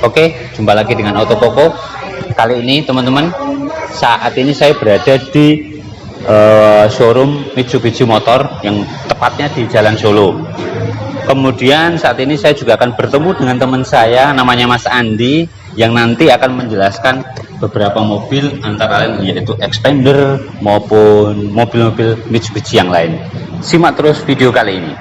Oke, jumpa lagi dengan Auto Koko. Kali ini teman-teman, saat ini saya berada di showroom Mitsubishi Motor yang tepatnya di Jalan Solo. Kemudian saat ini saya juga akan bertemu dengan teman saya namanya Mas Andi yang nanti akan menjelaskan beberapa mobil antara lain yaitu Xpander maupun mobil-mobil Mitsubishi yang lain. Simak terus video kali ini.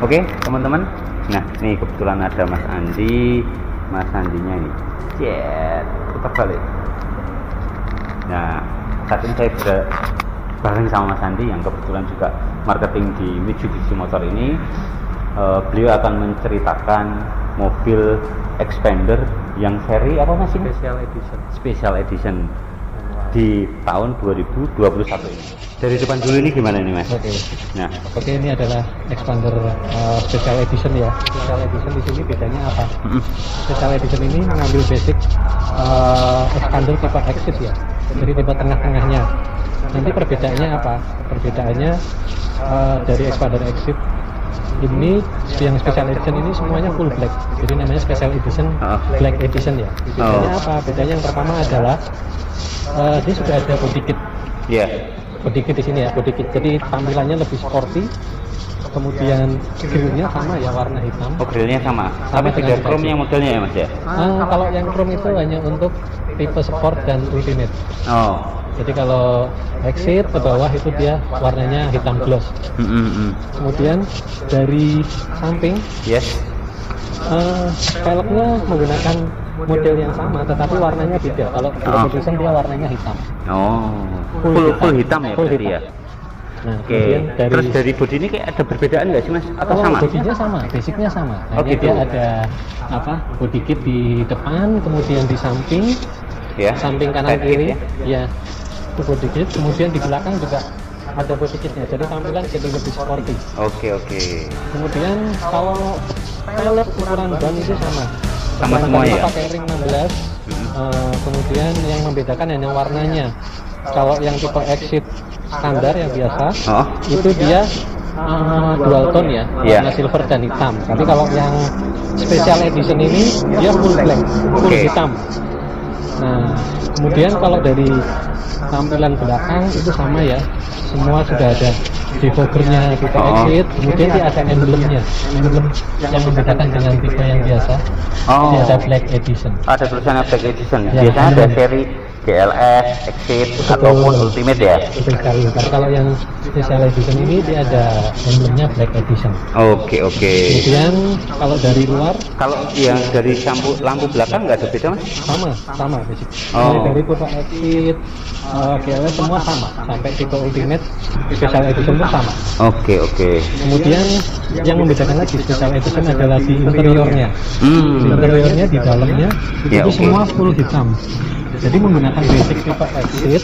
Oke teman-teman, nah ini kebetulan ada Mas Andi, Mas Andinya ini, putar balik. Nah saat ini saya bareng sama Mas Andi yang kebetulan juga marketing di Mitsubishi Motor ini. Beliau akan menceritakan mobil Xpander yang seri apa Mas ini? Special Edition di tahun 2021 ini. Dari depan dulu ini gimana nih Mas? Oke. Nah, Oke, ini adalah Xpander Special Edition ya. Special Edition di sini bedanya apa? Special Edition ini mengambil basic Xpander tipe Exit ya. Jadi tipe tengah-tengahnya. Nanti perbedaannya apa? Perbedaannya dari Xpander Exit ini yang Special Edition ini semuanya full black. Jadi namanya Special Edition Black Edition ya. Bedanya apa? Bedanya yang pertama adalah dia sudah ada body kit. Iya. Body kit di sini ya, body kit. Jadi tampilannya lebih sporty. Kemudian grillnya sama ya, warna hitam. Oh, grillnya sama. Tapi tidak chrome yang modelnya ya Mas ya? Kalau yang chrome itu hanya untuk tipe sport dan ultimate. Oh. Jadi kalau exit ke bawah itu dia warnanya hitam gloss. Kemudian dari samping, yes. velgnya menggunakan model yang sama, tetapi warnanya beda. Kalau di Edition dia warnanya hitam. Oh, full hitam ya berarti ya. Nah, oke. Terus dari bodi ini kayak ada perbedaan nggak sih Mas? Atau sama? Bodinya sama, basicnya sama. Nah, gitu. Dia ada body kit di depan, kemudian di samping, ya. Samping kanan kiri, ya. Itu body kit. Kemudian di belakang juga ada body kitnya. Jadi tampilan jadi lebih sporty. Oke. Kemudian kalau pelek ukuran ban itu sama Semua ya. Pakai ring 16. Kemudian yang membedakan hanya warnanya. Kalau yang tipe Exit standar yang biasa, itu dia dual tone ya, warna silver dan hitam. Tapi kalau yang Special Edition ini dia full black, full hitam. Nah, kemudian kalau dari tampilan belakang itu sama ya, semua sudah ada defoggernya tipe Exit, kemudian dia ada emblem yang membedakan dengan tipe yang biasa. Dia ada Black Edition. Ada tulisannya Black Edition. Biasanya ada seri GLS, Exit, ataupun Ultimate ya. Betul sekali. Kalau yang Special Edition ini dia ada emblemnya Black Edition. Oke. Kemudian kalau dari luar, kalau yang dari lampu belakang nggak ada beda Mas? sama basic. Dari tipe Exit, GLS semua sama, sampai tipe Ultimate Special Edition pun sama. Oke. Kemudian yang membedakan lagi Special Edition adalah di interiornya. Interiornya di dalamnya itu semua full hitam. Jadi menggunakan basic tipe Exit.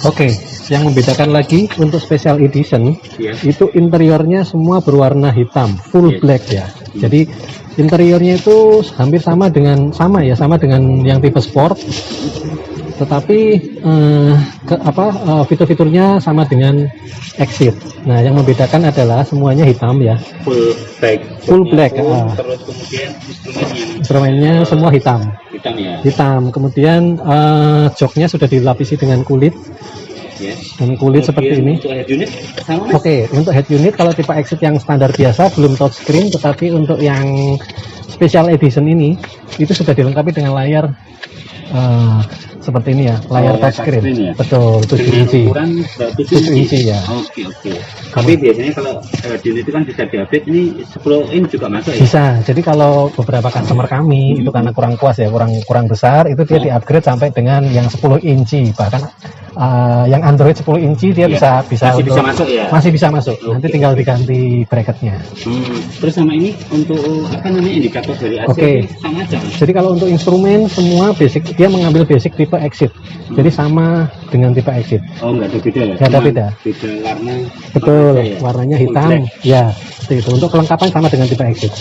Oke, yang membedakan lagi untuk Special Edition itu interiornya semua berwarna hitam, full black ya. Jadi interiornya itu hampir sama dengan yang tipe sport. Tetapi fitur-fiturnya sama dengan Exit. Nah, yang membedakan adalah semuanya hitam ya. Full black. Terus kemudian instrumennya semua hitam. Hitam. Kemudian joknya sudah dilapisi dengan kulit. Dan kulit seperti ini. Untuk head unit sama Mas? Oke, untuk head unit kalau tipe Exit yang standar biasa belum touchscreen, tetapi untuk yang Special Edition ini itu sudah dilengkapi dengan layar seperti ini ya, layar touchscreen ya? Betul, 7 inci. Ukuran 7 inci ya. Oke. Tapi biasanya kalau unit itu kan bisa diupdate, ini 10 inch juga masuk ya? Bisa. Jadi kalau beberapa customer kami itu karena kurang puas ya, kurang besar, itu dia di-upgrade sampai dengan yang 10 inci, bahkan yang Android 10 inci dia bisa masih bisa masuk ya? Masih bisa masuk. Nanti tinggal diganti bracketnya. Terus sama ini untuk apa namanya indikator dari AC sama aja. Jadi kalau untuk instrumen semua basic, dia mengambil basic tipe exit. Jadi sama dengan tipe exit. Oh, nggak ada beda ya? Nggak ada beda. Beda warna. Betul, warnanya hitam. Ya, seperti itu. Untuk kelengkapan sama dengan tipe exit.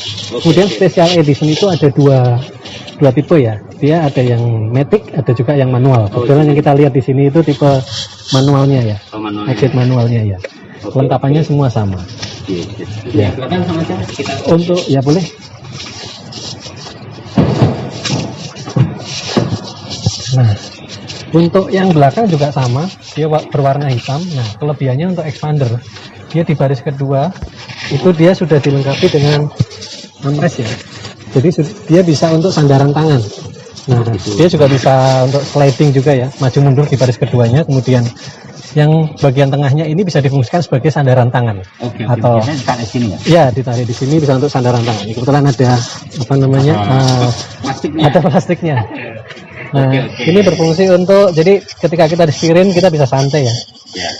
Kemudian special edition itu ada dua tipe ya. Dia ada yang matic, ada juga yang manual. Kebetulan yang kita lihat di sini itu tipe manualnya ya. Exit manualnya ya. Kelengkapannya semua sama. Ya. Sama aja kita. Untuk ya boleh. Nah, untuk yang belakang juga sama, dia berwarna hitam. Nah, kelebihannya untuk expander, dia di baris kedua itu dia sudah dilengkapi dengan armrest ya. Jadi dia bisa untuk sandaran tangan. Nah, dia juga bisa untuk sliding juga ya, maju mundur di baris keduanya. Kemudian yang bagian tengahnya ini bisa difungsikan sebagai sandaran tangan. Atau ditarik sini ya? Ya, ditarik di sini bisa untuk sandaran tangan. Kebetulan ada apa namanya? Plastiknya. Ada plastiknya. Nah, ini berfungsi untuk, jadi ketika kita di spirin kita bisa santai ya.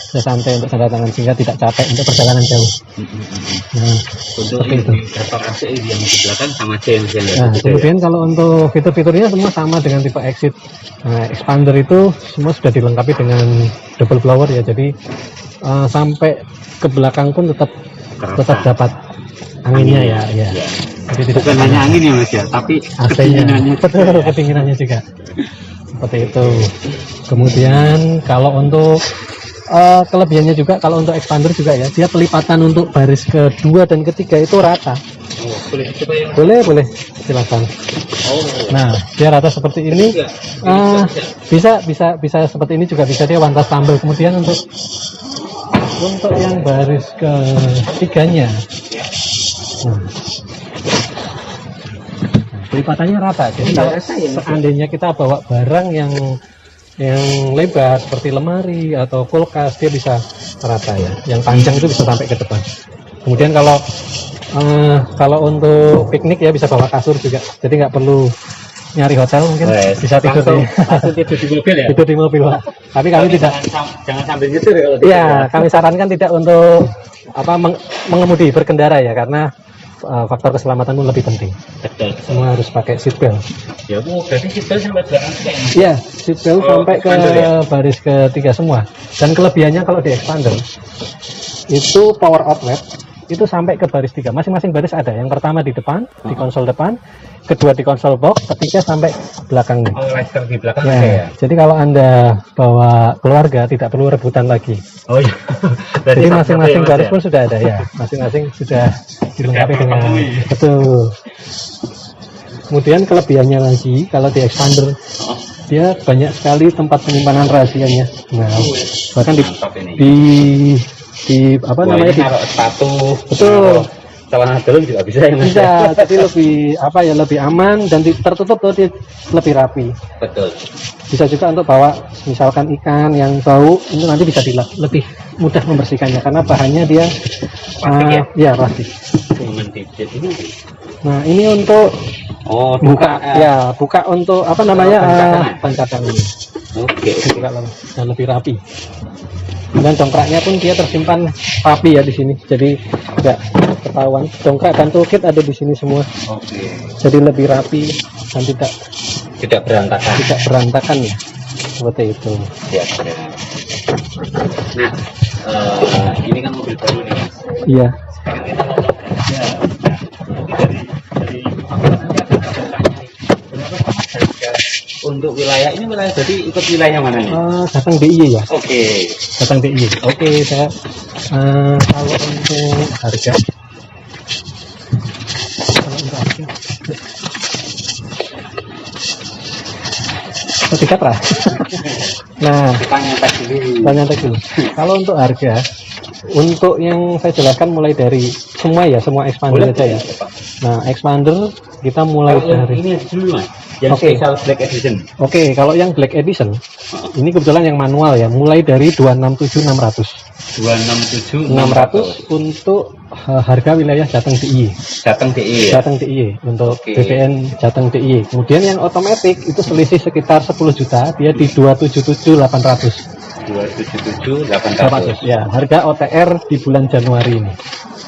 Bisa santai untuk sandaran tangan sehingga tidak capek untuk perjalanan jauh. Nah, untuk itu. AC yang di belakang sama aja yang nah, kemudian kalau untuk fitur-fiturnya semua sama dengan tipe exit. Nah, expander itu semua sudah dilengkapi dengan double blower ya. Jadi sampai ke belakang pun tetap dapat anginnya ya. Jadi bukan hanya angin ya Mas ya, tapi kedinginannya. Betul, kedinginannya juga. Seperti itu. Kemudian kalau untuk kelebihannya juga, kalau untuk expander juga ya, dia pelipatan untuk baris kedua dan ketiga itu rata. Boleh silakan. Nah, dia rata seperti ini. Bisa seperti ini juga bisa, dia one touch tumble. Kemudian untuk yang baris ketiganya, pelipatannya rata. Jadi kalau seandainya kita bawa barang yang lebar seperti lemari atau kulkas, dia bisa rata ya. Yang panjang itu bisa sampai ke depan. Kemudian kalau untuk piknik ya bisa bawa kasur juga. Jadi nggak perlu nyari hotel, mungkin bisa tidur di mobil ya. Tidur di mobil, Pak. Tapi kami tidak. Jangan sambil nyetir ya. Iya, kami sarankan tidak untuk mengemudi berkendara ya, karena faktor keselamatan pun lebih penting. Betul. Semua harus pakai seatbelt. Ya, berarti seatbelt sampai belakang juga. Iya, seatbelt sampai ke baris ketiga semua. Dan kelebihannya kalau di expander itu power outlet itu sampai ke baris 3. Masing-masing baris ada. Yang pertama di depan, di konsol depan, kedua di konsol box, ketiga sampai belakangnya. Lighter di belakang ya. Jadi kalau Anda bawa keluarga tidak perlu rebutan lagi. Oh iya. Jadi masing-masing baris pun sudah ada ya. Masing-masing sudah dilengkapi dengan betul. Kemudian kelebihannya lagi, kalau di expander dia banyak sekali tempat penyimpanan rahasianya. Nah, bahkan di namanya di sepatu, betul, celana dalam juga bisa ya, bisa. Jadi lebih aman dan tertutup tuh, dia lebih rapi. Betul. Bisa juga untuk bawa misalkan ikan yang bau, itu nanti bisa lebih mudah membersihkannya karena bahannya dia plastik plastik. Nah, ini untuk buka untuk pancakan ini. Oke. Dan lebih rapi. Dan dongkraknya pun dia tersimpan rapi ya di sini, jadi tidak ketahuan. Dongkrak dan toolkit ada di sini semua. Oke. Jadi lebih rapi dan tidak berantakan. Tidak berantakan ya, seperti itu. Ya. Nah, ini kan mobil baru nih. Iya. Untuk wilayah ini berarti ikut wilayah mana nih? Datang DIY ya. Oke. Datang DIY. Oke, saya kalau untuk harga. Tiket lah. Nah, tanya dulu. Kalau untuk harga, untuk yang saya jelaskan mulai dari semua expander aja ya. Nah, expander kita mulai dari ini dulu Mas. Yang special Black Edition. Oke, kalau yang Black Edition, ini kebetulan yang manual ya, mulai dari 267.600. 267.600 untuk harga wilayah Jateng DIY. Jateng DIY untuk BPN Jateng DIY. Kemudian yang otomatis itu selisih sekitar 10 juta, dia di 277.800. 277.800. Ya, harga OTR di bulan Januari ini.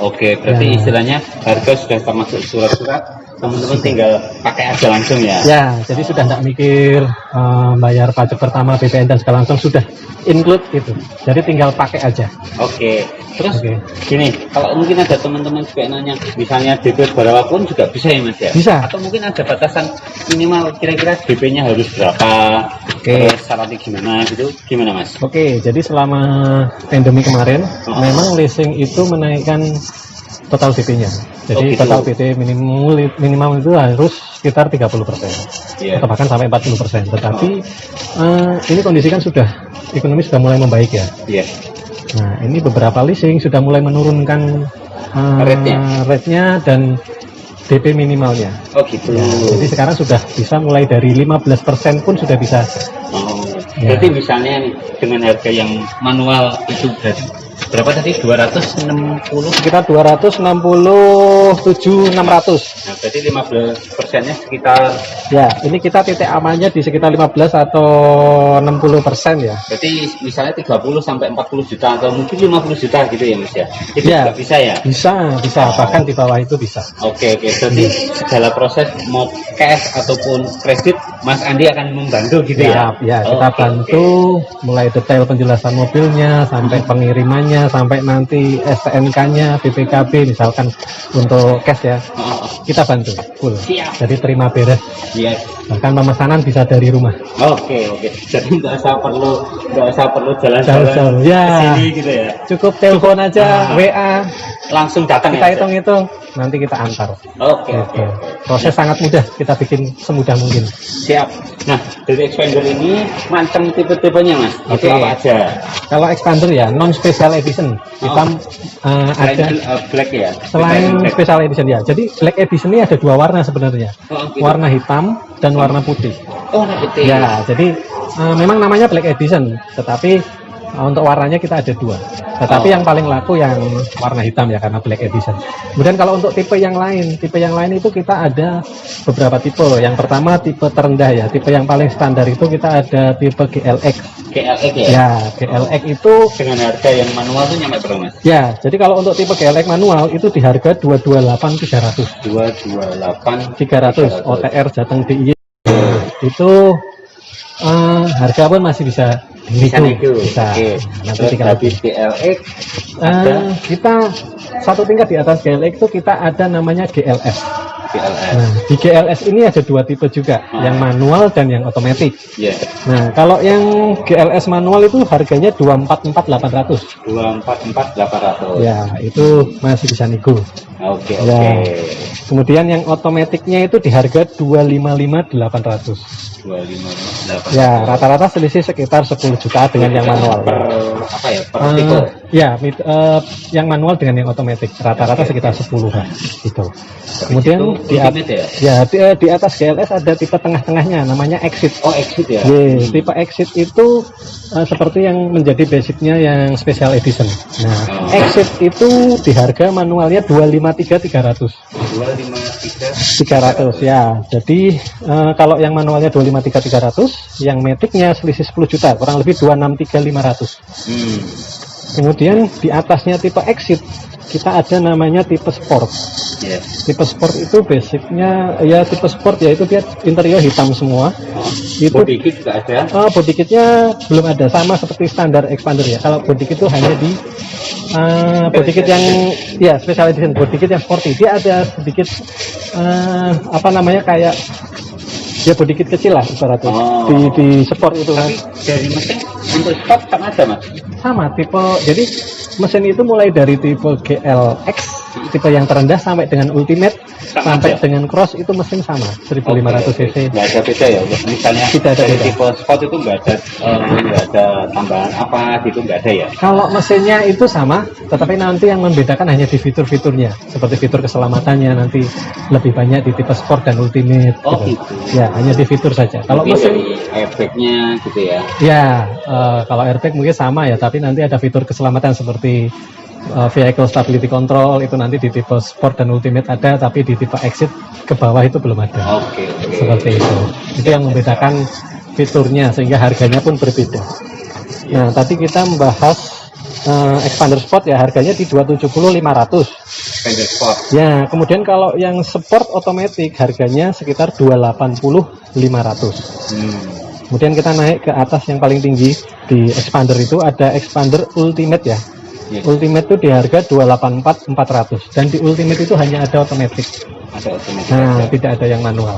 Oke, berarti Ya. istilahnya harga sudah termasuk surat-surat, teman-teman tinggal pakai aja langsung ya. Ya, jadi sudah tidak mikir bayar pajak pertama, BPN dan segala langsung sudah include itu. Jadi tinggal pakai aja. Oke, terus Oke. gini, kalau mungkin ada teman-teman juga nanya, misalnya DP berapapun juga bisa ya Mas ya? Bisa. Atau mungkin ada batasan minimal kira-kira DP-nya harus berapa? Oke. Terus syaratnya gimana gitu? Gimana Mas? Oke, jadi selama pandemi kemarin, memang leasing itu menaikkan total DP-nya. Jadi gitu. total DP minimal itu harus sekitar 30%. Iya. Atau bahkan sampai 40%. Tetapi ini kondisi kan sudah, ekonomi sudah mulai membaik ya. Iya. Nah, ini beberapa leasing sudah mulai menurunkan rate-nya dan DP minimalnya. Oh gitu. Ya, jadi sekarang sudah bisa mulai dari 15% pun sudah bisa. Oh, Ya. Jadi misalnya nih, dengan harga yang manual itu berarti berapa tadi? 260? Sekitar 267.600. Nah, berarti 15%-nya sekitar, Ya, ini kita titik amannya di sekitar 15 atau 60% ya. berarti misalnya 30 sampai 40 juta atau mungkin 50 juta gitu ya Mas ya? Itu Ya. juga bisa ya? Bisa, bahkan di bawah itu bisa. Oke, berarti segala proses mau cash ataupun kredit Mas Andi akan membantu gitu ya? Ya, Oh, kita oke, bantu mulai detail penjelasan mobilnya sampai pengirimannya sampai nanti STNK-nya, BPKB misalkan untuk cash ya. Oh, Kita bantu full. Siap. Jadi terima beres. iya. Bahkan pemesanan bisa dari rumah. Oke. Jadi nggak usah perlu jalan-jalan Jauh-jauh, ya. ke sini gitu ya? Cukup telepon aja, WA, Langsung datang kita ya? hitung-hitung, nanti kita antar. Oke. Gitu. Proses sangat mudah, kita bikin semudah mungkin. Siap. Nah, dari expander ini macam tipe-tipenya Mas. Itu Oke. apa aja? Kalau expander ya non special edition, kita Selain ada black ya? selain Black. special edition ya. Jadi black edition ini ada dua warna sebenarnya, Oh, gitu. warna hitam dan warna putih. Oh, warna putih. Ya, jadi memang namanya black edition, tetapi untuk warnanya kita ada dua. Tetapi yang paling laku yang warna hitam ya karena black edition. Kemudian kalau untuk tipe yang lain itu kita ada beberapa tipe. Yang pertama tipe terendah ya, tipe yang paling standar itu kita ada tipe GLX. GLX ya? Ya, GLX itu Dengan harga yang manual tuh nyampe berapa Mas? ya, jadi kalau untuk tipe GLX manual itu di harga 228.300. 228. 300 OTR Jateng DIY. Itu harga pun masih bisa Nego. bisa. Oke. Nanti Terus tinggal habis GLX ada kita satu tingkat di atas GLX itu kita ada namanya GLS. GLS. Nah, di GLS ini ada dua tipe juga, yang manual dan yang otomatis. Iya. Nah, kalau yang GLS manual itu harganya 244.800. 244.800. Ya, itu masih bisa nego. Oke. Ya. Kemudian yang otomatiknya itu di harga 255.800. 255.800. Ya, rata-rata selisih sekitar 10 juta dengan yang manual. Per apa ya? Per tipe. Ya, yang manual dengan yang otomatis rata-rata sekitar 10-an gitu. Kemudian itu ultimate di atas GLS ada tipe tengah-tengahnya namanya Exit. Oh, Exit ya. Tipe Exit itu seperti yang menjadi basicnya yang special edition. Nah, Exit itu di harga manualnya 253.300. 253. 300 ya. Jadi kalau yang manualnya 253.300, yang maticnya selisih 10 juta, kurang lebih 263.500. Kemudian di atasnya tipe Exit kita ada namanya tipe Sport. Yes. Tipe Sport itu basicnya ya tipe Sport yaitu dia interior hitam semua. Itu Body kit juga ada. body kitnya belum ada, sama seperti standar expander ya. Kalau body kit itu hanya di body kit yang ya special edition, body kit yang sporty. Dia ada sedikit apa namanya kayak ya body kit kecil lah ibaratnya di sport itu kan. Dari mesin untuk sport sama aja Mas? Sama tipe, jadi mesin itu mulai dari tipe GLX tipe yang terendah sampai dengan ultimate sampai dengan cross itu mesin sama 1500 cc. Nggak ada beda ya, misalnya Tidak ada dari beda. tipe sport itu nggak ada tambahan apa gitu, nggak ada ya? Kalau mesinnya itu sama, tetapi nanti yang membedakan hanya di fitur-fiturnya, seperti fitur keselamatannya nanti lebih banyak di tipe sport dan ultimate. Oh, gitu. Ya, hanya di fitur saja. Kalau Mungkin mesin, dari airbagnya gitu ya? ya kalau airbag mungkin sama ya, tapi nanti ada fitur keselamatan seperti vehicle stability control itu nanti di tipe sport dan ultimate ada, tapi di tipe exit ke bawah itu belum ada. Oke. Seperti itu. Itu yang membedakan fiturnya sehingga harganya pun berbeda. Nah, tadi kita membahas expander sport ya, harganya di 270 500. Expander sport. Ya, kemudian kalau yang sport otomatis harganya sekitar 280 500. Kemudian kita naik ke atas yang paling tinggi di expander itu ada expander ultimate ya. Ultimate itu di harga 284 400 dan di ultimate itu hanya ada otomatis. Ada otomatis. Nah, tidak ada yang manual.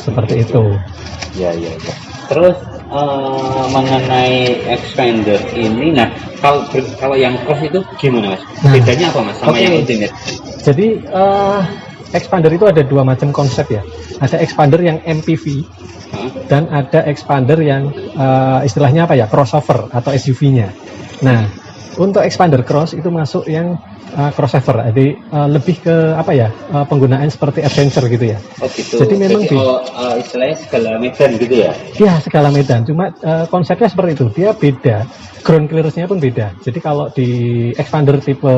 Seperti itu. Ya. Terus mengenai expander ini, nah kalau yang cross itu gimana mas? Bedanya apa mas sama yang ultimate? Jadi expander itu ada dua macam konsep ya. Ada expander yang MPV dan ada expander yang istilahnya apa ya, crossover atau SUV-nya. Nah, untuk expander cross itu masuk yang crossover, jadi lebih ke apa ya, penggunaan seperti adventure gitu ya. Oh gitu. Jadi memang istilahnya segala medan gitu ya? Iya, segala medan. Cuma konsepnya seperti itu. Dia beda. Ground clearance-nya pun beda. Jadi kalau di expander tipe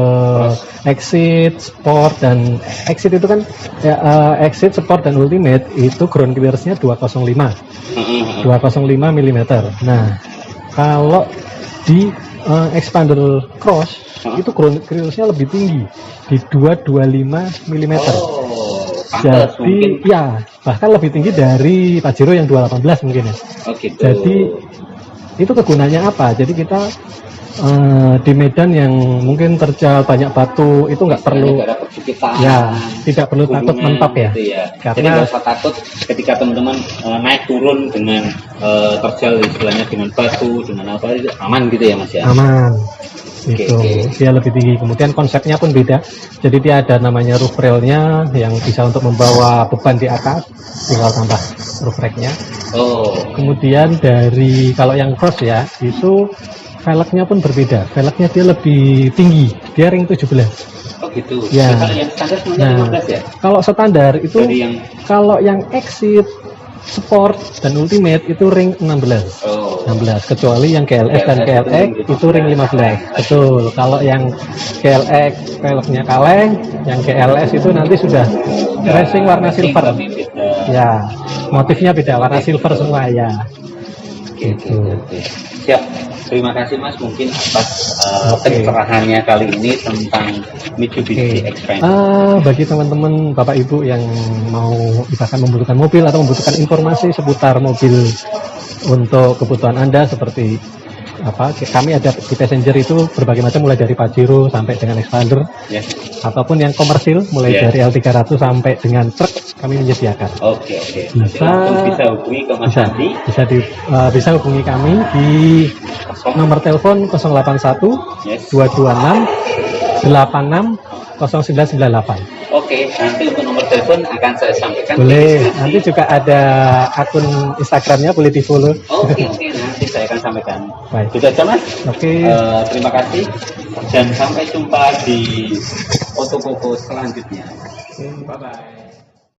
Exit, Sport dan Exit itu kan ya, Exit, Sport dan Ultimate itu ground clearance-nya 205 mm. Nah, kalau di expander cross itu ground clearance-nya lebih tinggi di 225 mm. Jadi ya bahkan lebih tinggi dari Pajero yang 218 mungkin ya. Gitu. Jadi itu kegunaannya apa? Jadi kita di medan yang mungkin terjal banyak batu itu nggak perlu ya, tidak perlu takut mentok ya, gitu ya. Karena jadi nggak usah takut ketika teman-teman naik turun dengan terjal istilahnya dengan batu dengan apa itu aman gitu ya mas ya. Aman. Itu dia lebih tinggi. Kemudian konsepnya pun beda. Jadi dia ada namanya roof railnya yang bisa untuk membawa beban di atas, tinggal tambah roof racknya. Kemudian dari kalau yang cross ya itu velgnya pun berbeda. Velgnya dia lebih tinggi, dia ring 17. Gitu. Ya. Kalau yang standar sebenarnya 15 ya? Kalau standar itu kalau yang Exit, Sport dan Ultimate itu ring 16. 16 kecuali yang GLX dan GLX itu ring 15. Betul. Kalau yang GLX velgnya kaleng, yang GLS itu nanti sudah racing warna silver. Ya, motifnya beda, warna silver semua ya. Gitu. Siap. Terima kasih mas mungkin atas pencerahannya kali ini tentang Mitsubishi Expander. Bagi teman-teman Bapak Ibu yang mau misalkan membutuhkan mobil atau membutuhkan informasi seputar mobil untuk kebutuhan Anda seperti apa, kami ada di Passenger itu berbagai macam mulai dari Pajero sampai dengan Expander, ataupun yang komersil mulai dari L300 sampai dengan truk kami menyediakan. Bisa hubungi ke Mas Andi. Bisa hubungi kami di nomor telepon 081 226 86 0998. Nanti untuk nomor telepon akan saya sampaikan. Boleh, nanti juga ada akun Instagramnya, boleh di follow. Nanti saya akan sampaikan. Baik. Itu aja mas. Terima kasih dan sampai jumpa di foto-foto selanjutnya. Bye bye.